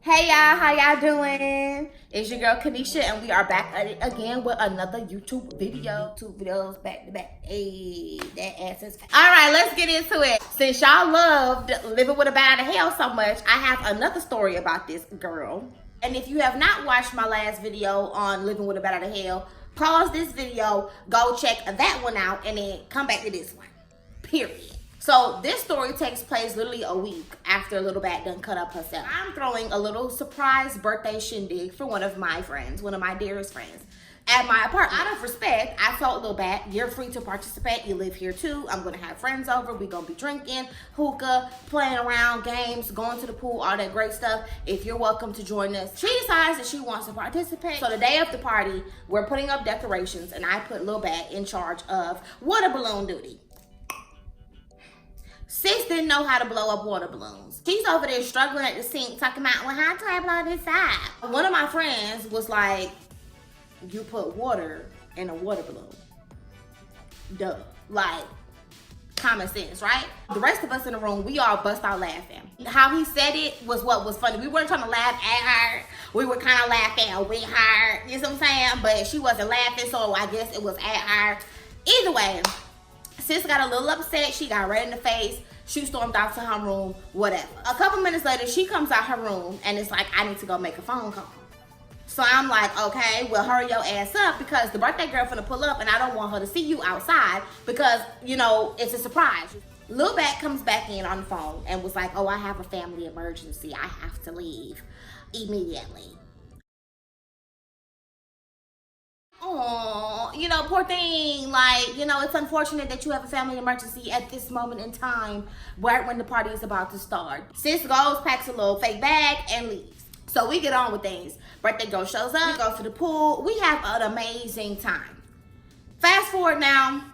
Hey y'all, how y'all doing? It's your girl Kanisha, and we are back at it again with another YouTube video. 2 videos back to back. Hey, that ass is fat. All right, let's get into it. Since y'all loved Living with a Bat Out of Hell so much, I have another story about this girl. And if you have not watched my last video on Living with a Bat Out of Hell, pause this video, go check that one out, and then come back to this one. Period. So this story takes place literally a week after Little Bat done cut up herself. I'm throwing a little surprise birthday shindig for one of my friends, one of my dearest friends, at my apartment. Out of respect, I told Little Bat, you're free to participate. You live here too. I'm gonna have friends over. We're gonna be drinking, hookah, playing around, games, going to the pool, all that great stuff. If you're welcome to join us. She decides that she wants to participate. So the day of the party, we're putting up decorations, and I put Little Bat in charge of water balloon duty. Sis didn't know how to blow up water balloons. She's over there struggling at the sink, talking about, well, how do I blow this up? One of my friends was like, you put water in a water balloon. Duh. Like, common sense, right? The rest of us in the room, we all bust out laughing. How he said it was what was funny. We weren't trying to laugh at her. We were kind of laughing with her. You know what I'm saying? But she wasn't laughing, so I guess it was at her. Either way, sis got a little upset. She got red in the face. She stormed off to her room, whatever. A couple minutes later, she comes out her room and it's like, I need to go make a phone call. So I'm like, okay, well, hurry your ass up because the birthday girl finna pull up and I don't want her to see you outside because, you know, it's a surprise. Lil Bat comes back in on the phone and was like, oh, I have a family emergency. I have to leave immediately. Oh, you know, poor thing. Like, you know, it's unfortunate that you have a family emergency at this moment in time, right when the party is about to start. Sis goes, packs a little fake bag, and leaves. So we get on with things. Birthday girl shows up, we go to the pool. We have an amazing time. Fast forward now,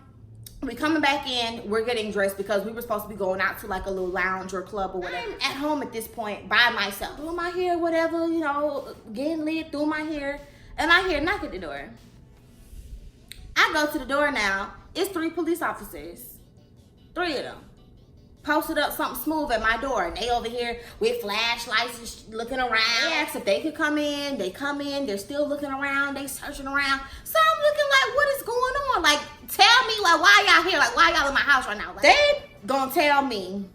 we coming back in, we're getting dressed because we were supposed to be going out to like a little lounge or club or whatever. I'm at home at this point by myself, doing my hair, whatever, you know, getting lit, doing my hair, and I hear a knock at the door. I go to the door now. It's 3 police officers. 3 of them. Posted up something smooth at my door. And they over here with flashlights looking around. They asked if they could come in. They come in. They're still looking around. They searching around. So I'm looking like, what is going on? Like, tell me, like, why y'all here? Like, why y'all in my house right now? Like, they gonna tell me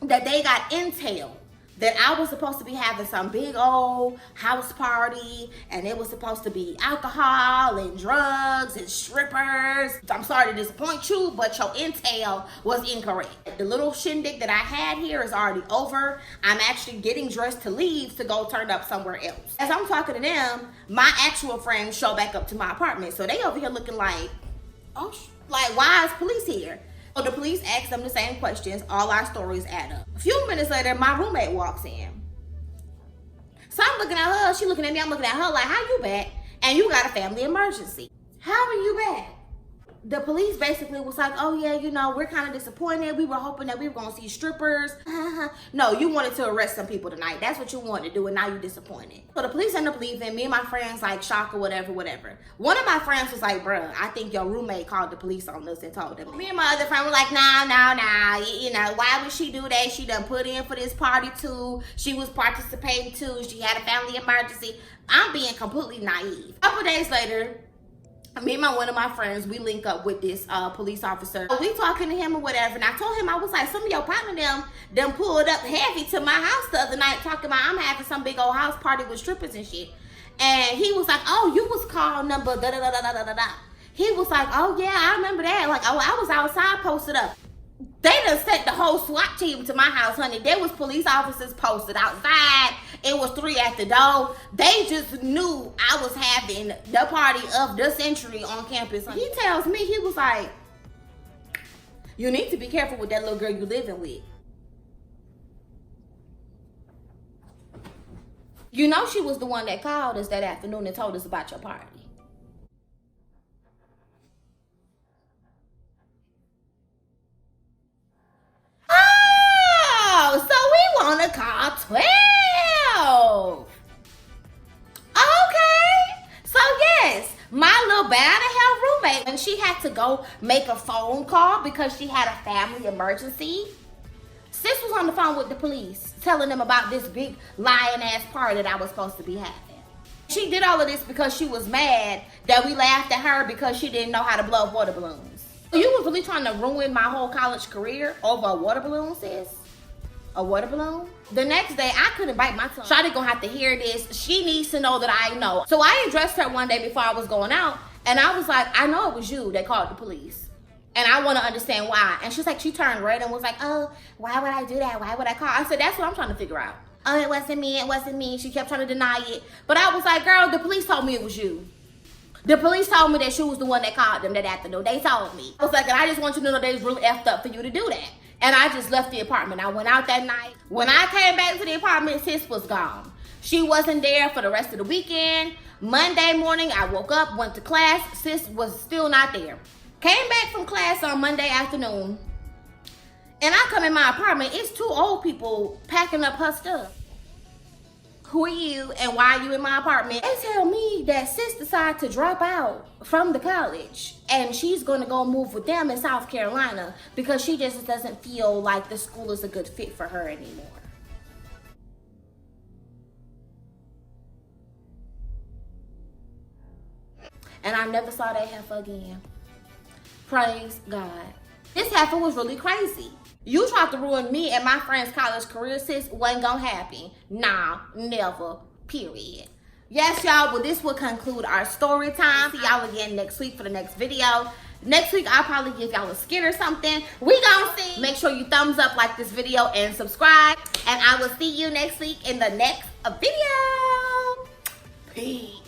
that they got intel that I was supposed to be having some big old house party and it was supposed to be alcohol and drugs and strippers. I'm sorry to disappoint you, but your intel was incorrect. The little shindig that I had here is already over. I'm actually getting dressed to leave to go turn up somewhere else. As I'm talking to them, my actual friends show back up to my apartment. So they over here looking like, oh, like why is police here? So the police asked them the same questions. All our stories add up. A few minutes later, my roommate walks in. So I'm looking at her. She looking at me. I'm looking at her like, how you back? And you got a family emergency. How are you back? The police basically was like, oh yeah, you know, we're kind of disappointed. We were hoping that we were going to see strippers. No, you wanted to arrest some people tonight. That's what you wanted to do, and now you're disappointed. So the police end up leaving. Me and my friends like shocked or whatever. One of my friends was like, bruh, I think your roommate called the police on us and told them. Me and my other friend were like, nah. You know, why would she do that? She done put in for this party too. She was participating too. She had a family emergency. I'm being completely naive. A couple days later, me and one of my friends, we link up with this police officer. We talking to him or whatever, and I told him, I was like, some of your partner them pulled up heavy to my house the other night talking about I'm having some big old house party with strippers and shit. And he was like, oh, you was called number da-da-da-da-da-da-da. He was like, oh yeah, I remember that. Like, oh, I was outside posted up. They done sent the whole SWAT team to my house, honey. There was police officers posted outside. It was 3 at the door. They just knew I was having the party of the century on campus. He tells me, he was like, you need to be careful with that little girl you living with. You know she was the one that called us that afternoon and told us about your party. Oh, so we want to call 12. Okay. So yes, my little bad to hell roommate, and she had to go make a phone call because she had a family emergency. Sis was on the phone with the police telling them about this big lying ass party that I was supposed to be having. She did all of this because she was mad that we laughed at her because she didn't know how to blow up water balloons. You was really trying to ruin my whole college career over a water balloon, sis? A water balloon? The next day, I couldn't bite my tongue. Shawty gonna have to hear this. She needs to know that I know. So I addressed her one day before I was going out, and I was like, I know it was you that called the police. And I want to understand why. And she's like, she turned red and was like, oh, why would I do that? Why would I call? I said, that's what I'm trying to figure out. Oh, it wasn't me, it wasn't me. She kept trying to deny it. But I was like, girl, the police told me it was you. The police told me that she was the one that called them that afternoon. They told me. I was like, and I just want you to know they was really effed up for you to do that. And I just left the apartment. I went out that night. When I came back to the apartment, sis was gone. She wasn't there for the rest of the weekend. Monday morning, I woke up, went to class. Sis was still not there. Came back from class on Monday afternoon. And I come in my apartment, it's two old people packing up her stuff. Who are you and why are you in my apartment? They tell me that sis decided to drop out from the college and she's gonna go move with them in South Carolina because she just doesn't feel like the school is a good fit for her anymore. And I never saw that heifer again. Praise God. This heifer was really crazy. You tried to ruin me and my friend's college career, sis. Wasn't gonna happen. Nah, never. Period. Yes, y'all. Well, this will conclude our story time. See y'all again next week for the next video. Next week, I'll probably give y'all a skit or something. We gonna see. Make sure you thumbs up, like this video, and subscribe. And I will see you next week in the next video. Peace.